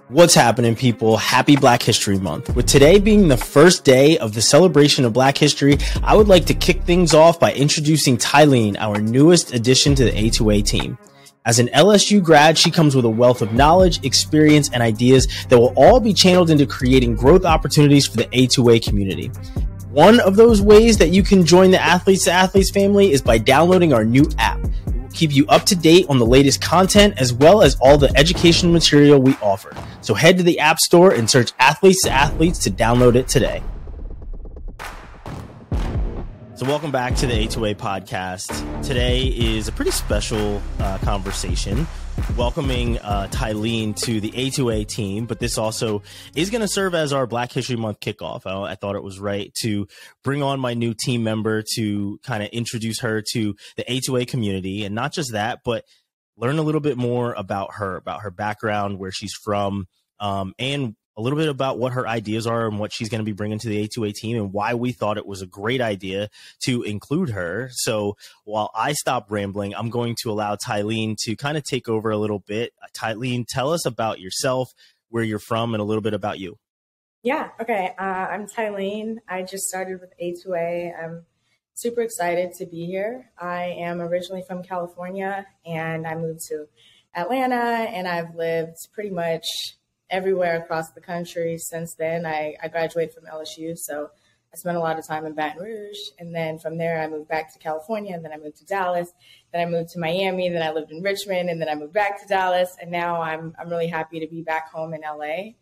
What's happening, people? Happy Black History Month. With today being the first day of the celebration of Black history, I would like to kick things off by introducing Tylene, our newest addition to the A2A team. As an LSU grad, she comes with a wealth of knowledge, experience, and ideas that will all be channeled into creating growth opportunities for the A2A community. One of those ways that you can join the Athletes to Athletes family is by downloading our new app. Keep you up to date on the latest content as well as all the educational material we offer. So head to the App Store and search Athletes to Athletes to download it today. So welcome back to the A2A podcast. Today is a pretty special conversation, welcoming Tylene to the A2A team, but this also is going to serve as our Black History Month kickoff. I thought it was right to bring on my new team member to kind of introduce her to the A2A community, and not just that, but learn a little bit more about her background, where she's from, and a little bit about what her ideas are and what she's going to be bringing to the A2A team and why we thought it was a great idea to include her. So while I stop rambling, I'm going to allow Tylene to kind of take over a little bit. Tylene, tell us about yourself, where you're from, and a little bit about you. Yeah. Okay. I'm Tylene. I just started with A2A. I'm super excited to be here. I am originally from California, and I moved to Atlanta, and I've lived pretty much everywhere across the country since then. I graduated from LSU, so I spent a lot of time in Baton Rouge. And then from there, I moved back to California, and then I moved to Dallas. Then I moved to Miami, then I lived in Richmond, and then I moved back to Dallas. And now I'm really happy to be back home in LA.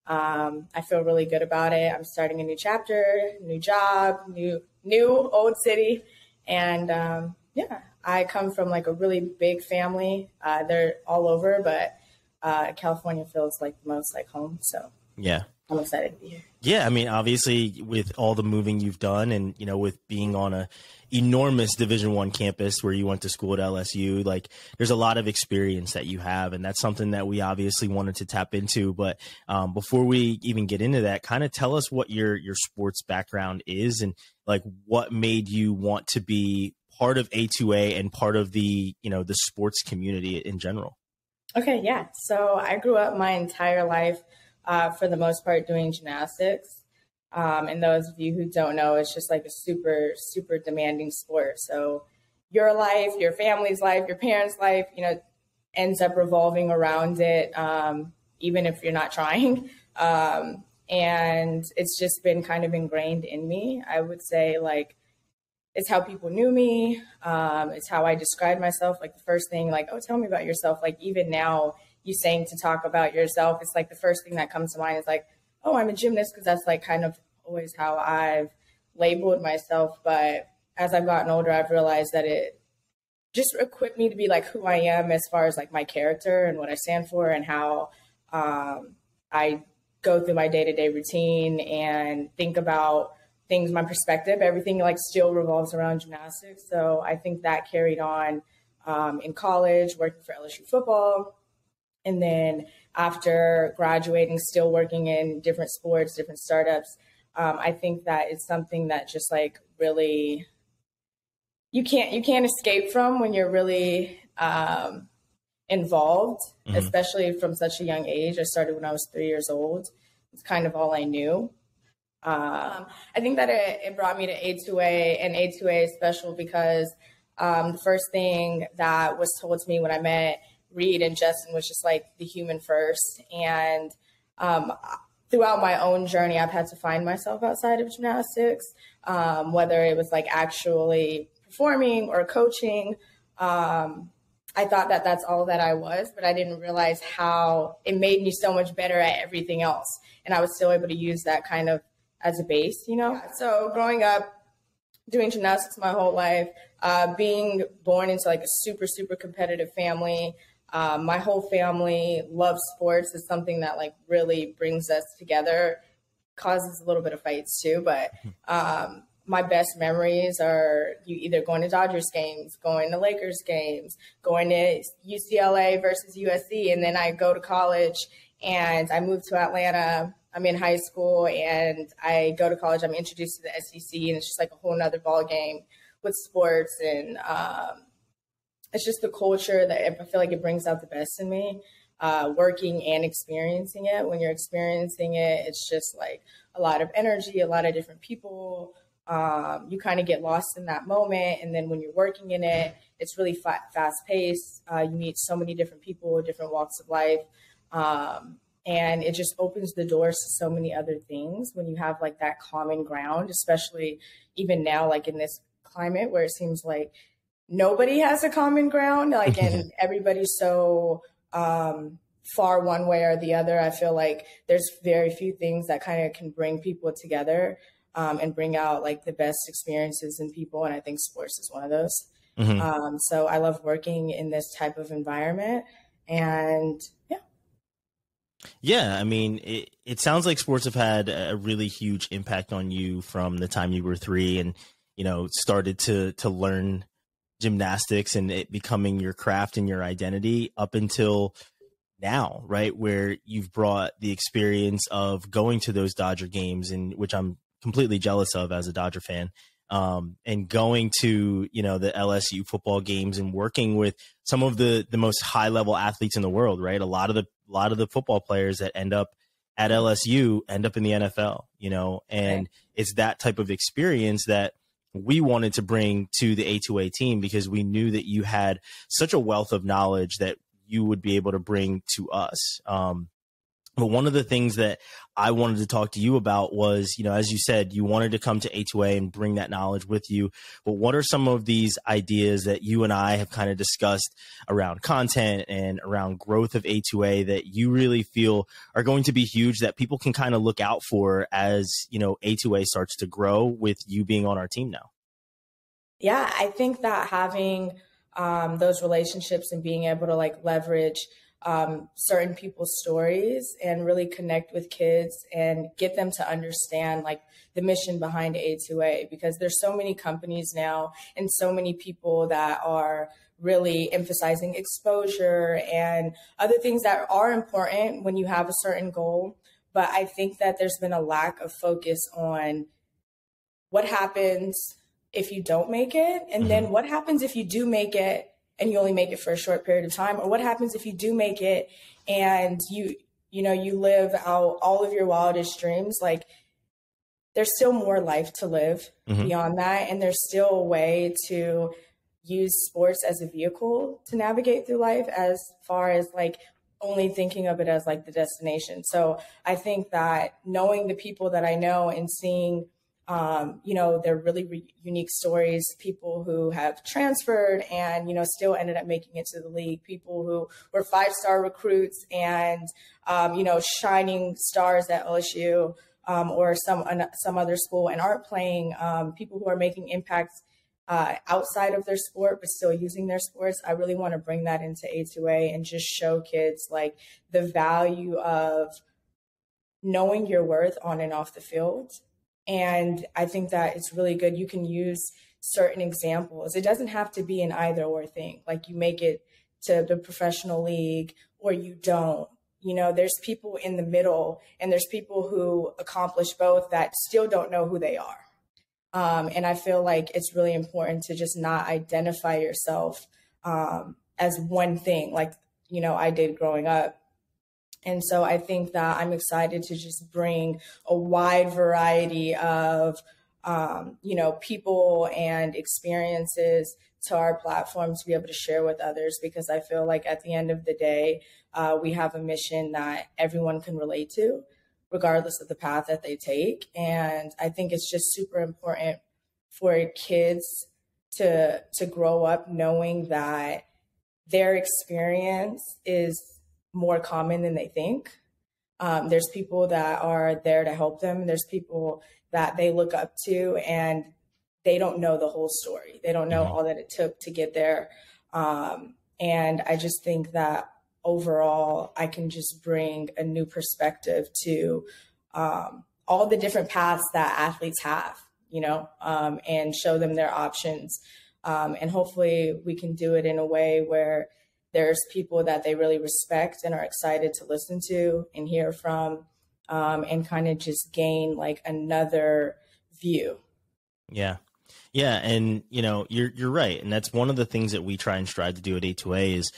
I feel really good about it. I'm starting a new chapter, new job, new old city. And yeah, I come from like a really big family. They're all over, but California feels like the most like home. So yeah, I'm excited to be here. Yeah. I mean, obviously with all the moving you've done and, you know, with being on a enormous Division I campus where you went to school at LSU, like there's a lot of experience that you have. And that's something that we obviously wanted to tap into. But before we even get into that, kind of tell us what your sports background is and like what made you want to be part of A2A and part of the, you know, the sports community in general. Okay, yeah. So I grew up my entire life, for the most part, doing gymnastics. And those of you who don't know, it's just like a super, super demanding sport. So your life, your family's life, your parents' life, you know, ends up revolving around it, even if you're not trying. And it's just been kind of ingrained in me. I would say, like, it's how people knew me. It's how I described myself. Like the first thing, like, oh, tell me about yourself. Like even now, you saying to talk about yourself, it's like the first thing that comes to mind is like, oh, I'm a gymnast, because that's like kind of always how I've labeled myself. But as I've gotten older, I've realized that it just equipped me to be like who I am as far as like my character and what I stand for and how I go through my day-to-day routine and think about things, my perspective, everything like still revolves around gymnastics. So I think that carried on in college, working for LSU football. And then after graduating, still working in different sports, different startups. I think that it's something that just like really, you can't escape from when you're really involved, especially from such a young age. I started when I was 3 years old. It's kind of all I knew. I think that it brought me to A2A, and A2A is special because the first thing that was told to me when I met Reed and Justin was just like the human first. And throughout my own journey, I've had to find myself outside of gymnastics, whether it was like actually performing or coaching. I thought that that's all that I was, but I didn't realize how it made me so much better at everything else. And I was still able to use that kind of as a base, you know? So growing up, doing gymnastics my whole life, being born into like a super, super competitive family. My whole family loves sports. Is something that like really brings us together, causes a little bit of fights too. But my best memories are you either going to Dodgers games, going to Lakers games, going to UCLA versus USC. And then I go to college and I move to Atlanta. I'm in high school and I go to college. I'm introduced to the SEC, and it's just like a whole nother ball game with sports. And it's just the culture that I feel like it brings out the best in me, working and experiencing it. When you're experiencing it, it's just like a lot of energy, a lot of different people. You kind of get lost in that moment. And then when you're working in it, it's really fast paced. You meet so many different people, different walks of life. And it just opens the doors to so many other things when you have like that common ground, especially even now, like in this climate where it seems like nobody has a common ground, like, and everybody's so far one way or the other. I feel like there's very few things that kind of can bring people together. And bring out like the best experiences in people. And I think sports is one of those. So I love working in this type of environment. And yeah. Yeah. I mean, it sounds like sports have had a really huge impact on you from the time you were 3 and, you know, started to learn gymnastics and it becoming your craft and your identity up until now, right? Where you've brought the experience of going to those Dodger games, and which I'm completely jealous of as a Dodger fan, and going to, you know, the LSU football games and working with some of the most high level athletes in the world, right? A lot of the football players that end up at LSU end up in the NFL, you know, and it's that type of experience that we wanted to bring to the A2A team because we knew that you had such a wealth of knowledge that you would be able to bring to us. But one of the things that I wanted to talk to you about was, you know, as you said, you wanted to come to A2A and bring that knowledge with you. But what are some of these ideas that you and I have kind of discussed around content and around growth of A2A that you really feel are going to be huge that people can kind of look out for as, you know, A2A starts to grow with you being on our team now? Yeah, I think that having those relationships and being able to like leverage certain people's stories and really connect with kids and get them to understand like the mission behind A2A, because there's so many companies now and so many people that are really emphasizing exposure and other things that are important when you have a certain goal. But I think that there's been a lack of focus on what happens if you don't make it, and then what happens if you do make it and you only make it for a short period of time, or what happens if you do make it and you live out all of your wildest dreams. Like there's still more life to live beyond that. And there's still a way to use sports as a vehicle to navigate through life, as far as like only thinking of it as like the destination. So I think that knowing the people that I know and seeing they're really unique stories, people who have transferred and, you know, still ended up making it to the league, people who were 5-star recruits and, shining stars at LSU or some other school and aren't playing, people who are making impacts outside of their sport, but still using their sports. I really want to bring that into A2A and just show kids like the value of knowing your worth on and off the field. And I think that it's really good. You can use certain examples. It doesn't have to be an either or thing. Like you make it to the professional league or you don't. You know, there's people in the middle and there's people who accomplish both that still don't know who they are. And I feel like it's really important to just not identify yourself as one thing like, you know, I did growing up. And so I think that I'm excited to just bring a wide variety of, people and experiences to our platform to be able to share with others, because I feel like at the end of the day, we have a mission that everyone can relate to, regardless of the path that they take. And I think it's just super important for kids to grow up knowing that their experience is more common than they think. There's people that are there to help them. There's people that they look up to and they don't know the whole story. They don't know all that it took to get there. And I just think that overall, I can just bring a new perspective to all the different paths that athletes have. and show them their options. And hopefully we can do it in a way where there's people that they really respect and are excited to listen to and hear from, and kind of just gain like another view. Yeah. Yeah. And, you're right. And that's one of the things that we try and strive to do at A2A is,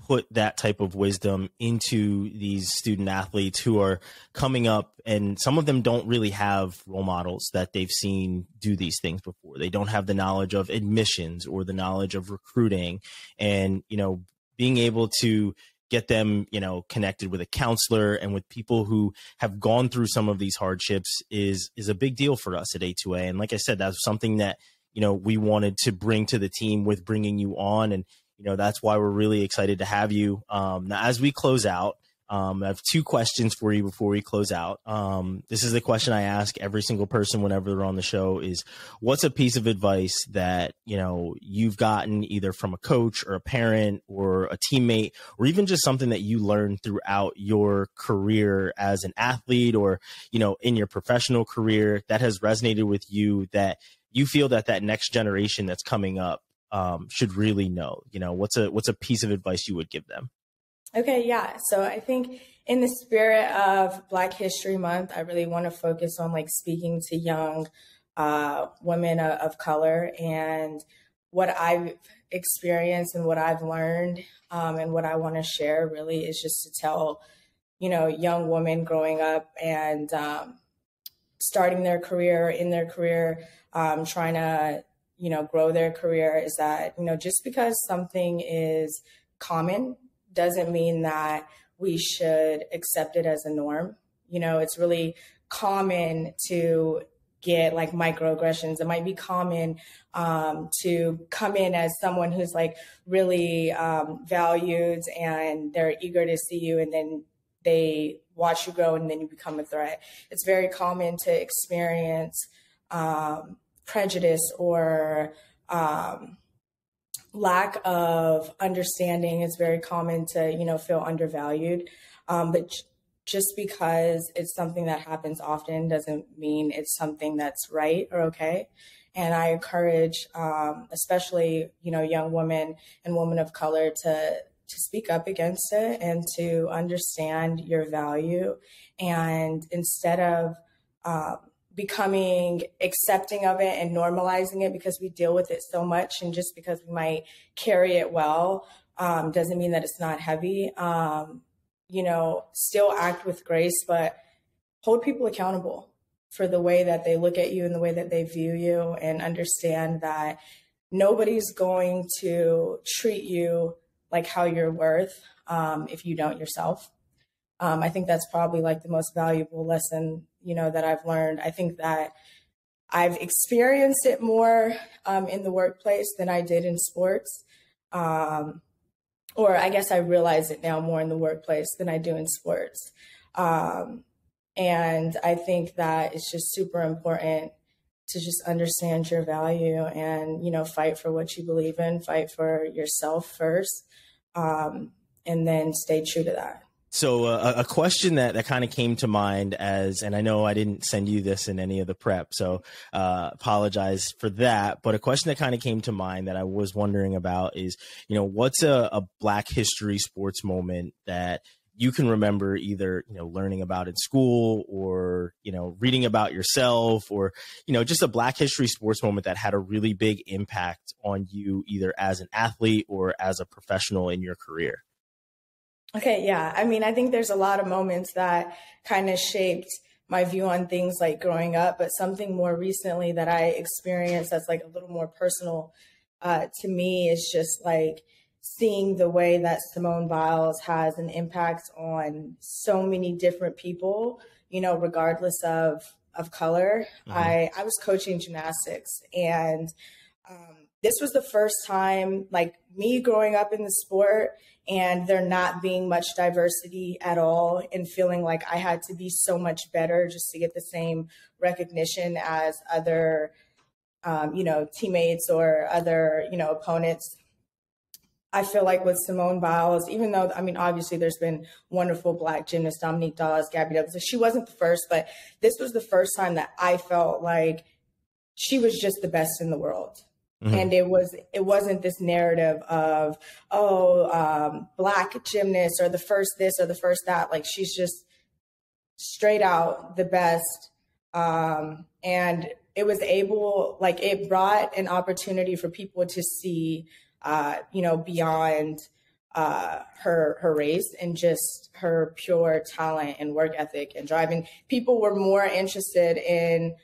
put that type of wisdom into these student athletes who are coming up, and some of them don't really have role models that they've seen do these things before. They don't have the knowledge of admissions or the knowledge of recruiting, and, being able to get them, connected with a counselor and with people who have gone through some of these hardships is a big deal for us at A2A. And like I said, that's something that, we wanted to bring to the team with bringing you on. And, that's why we're really excited to have you. Now, as we close out, I have two questions for you before we close out. This is the question I ask every single person whenever they're on the show is, what's a piece of advice that, you've gotten either from a coach or a parent or a teammate, or even just something that you learned throughout your career as an athlete or, in your professional career that has resonated with you, that you feel that next generation that's coming up should really know? What's a piece of advice you would give them? Okay, yeah. So I think in the spirit of Black History Month, I really want to focus on like speaking to young women of color, and what I've experienced and what I've learned, and what I want to share really is just to tell, young women growing up and starting their career, trying to grow their career, is that, just because something is common doesn't mean that we should accept it as a norm. It's really common to get like microaggressions. It might be common to come in as someone who's like really valued and they're eager to see you, and then they watch you grow and then you become a threat. It's very common to experience prejudice or lack of understanding. Is very common to, feel undervalued. But just because it's something that happens often doesn't mean it's something that's right or okay. And I encourage, especially, young women and women of color to speak up against it and to understand your value. And instead of becoming accepting of it and normalizing it because we deal with it so much, and just because we might carry it well doesn't mean that it's not heavy. Still act with grace, but hold people accountable for the way that they look at you and the way that they view you, and understand that nobody's going to treat you like how you're worth if you don't yourself. I think that's probably like the most valuable lesson, that I've learned. I think that I've experienced it more in the workplace than I did in sports. Or I guess I realize it now more in the workplace than I do in sports. And I think that it's just super important to just understand your value and, fight for what you believe in, fight for yourself first, and then stay true to that. So a question that kind of came to mind and I know I didn't send you this in any of the prep, so apologize for that. But a question that kind of came to mind that I was wondering about is, what's a Black history sports moment that you can remember either, learning about in school or, reading about yourself, or, just a Black history sports moment that had a really big impact on you either as an athlete or as a professional in your career? Okay, yeah. I mean, I think there's a lot of moments that kind of shaped my view on things like growing up, but something more recently that I experienced that's like a little more personal to me is just like seeing the way that Simone Biles has an impact on so many different people, regardless of color. Mm-hmm. I was coaching gymnastics, and this was the first time, like me growing up in the sport and there not being much diversity at all, and feeling like I had to be so much better just to get the same recognition as other, teammates or other, opponents. I feel like with Simone Biles, even though, obviously there's been wonderful Black gymnasts, Dominique Dawes, Gabby Douglas, she wasn't the first, but this was the first time that I felt like she was just the best in the world. And it wasn't this narrative of, Black gymnasts are the first this or the first that. Like, she's just straight out the best. And it was it brought an opportunity for people to see, beyond her race and just her pure talent and work ethic and drive. And people were more interested in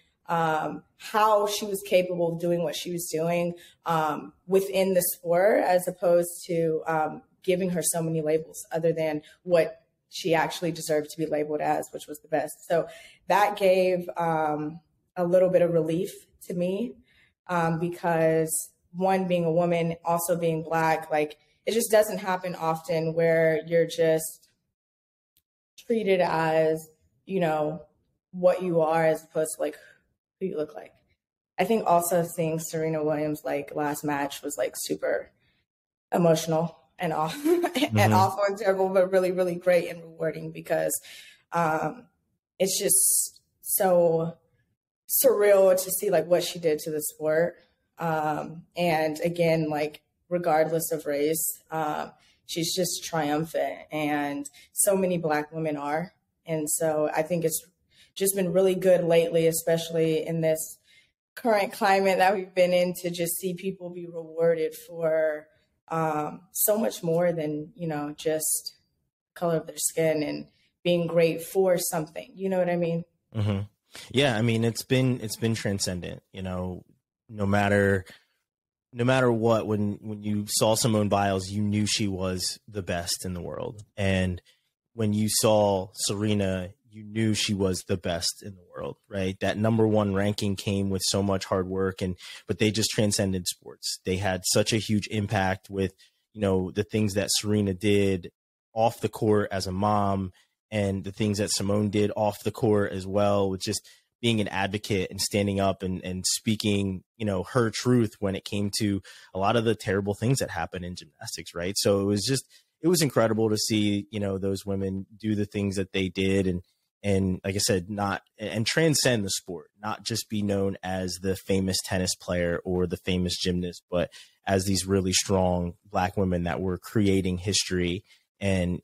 how she was capable of doing what she was doing within the sport, as opposed to giving her so many labels other than what she actually deserved to be labeled as, which was the best. So that gave a little bit of relief to me because, one, being a woman, also being Black, like, it just doesn't happen often where you're just treated as, what you are, as opposed to like who you look like. I think also seeing Serena Williams last match was super emotional and awful and awful and terrible, but really, really great and rewarding because it's just so surreal to see what she did to the sport. And again, regardless of race, she's just triumphant, and so many Black women are. And so I think it's just been really good lately, especially in this current climate that we've been in, to just see people be rewarded for so much more than, just color of their skin and being great for something. You know what I mean? Mm-hmm. Yeah. I mean, it's been transcendent, no matter what, when you saw Simone Biles, you knew she was the best in the world. And when you saw Serena, you knew she was the best in the world, right? That number one ranking came with so much hard work, but they just transcended sports. They had such a huge impact with, the things that Serena did off the court as a mom, and the things that Simone did off the court as well, with just being an advocate and standing up and speaking, her truth when it came to a lot of the terrible things that happen in gymnastics, right? So it was incredible to see, those women do the things that they did, and like I said, and transcend the sport, not just be known as the famous tennis player or the famous gymnast, but as these really strong Black women that were creating history. And,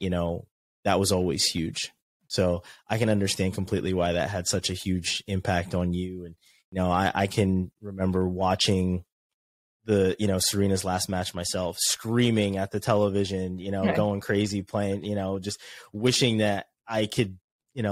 that was always huge. So I can understand completely why that had such a huge impact on you. And, I can remember watching Serena's last match myself, screaming at the television, going crazy, playing, just wishing that I could,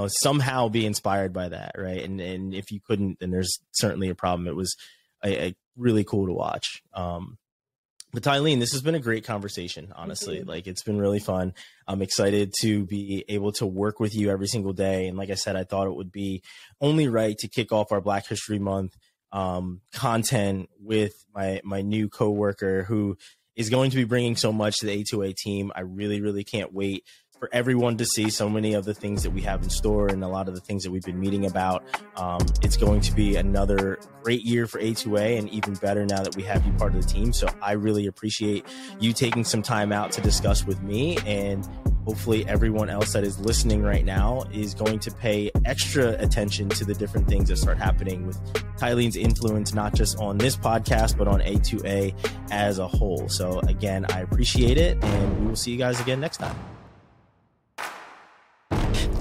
somehow be inspired by that. Right. And if you couldn't, then there's certainly a problem. It was a really cool to watch. But Tylene, this has been a great conversation, honestly. It's been really fun. I'm excited to be able to work with you every single day. And like I said, I thought it would be only right to kick off our Black History Month content with my new coworker, who is going to be bringing so much to the A2A team. I really, really can't wait for everyone to see so many of the things that we have in store and a lot of the things that we've been meeting about. It's going to be another great year for A2A, and even better now that we have you part of the team. So I really appreciate you taking some time out to discuss with me, and hopefully everyone else that is listening right now is going to pay extra attention to the different things that start happening with Tylene's influence, not just on this podcast, but on A2A as a whole. So again, I appreciate it, and we will see you guys again next time.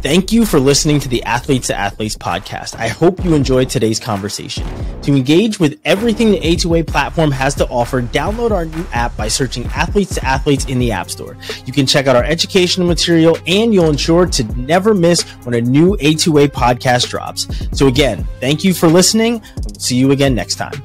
Thank you for listening to the Athletes to Athletes podcast. I hope you enjoyed today's conversation. To engage with everything the A2A platform has to offer, download our new app by searching Athletes to Athletes in the App Store. You can check out our educational material, and you'll ensure to never miss when a new A2A podcast drops. So again, thank you for listening. We'll see you again next time.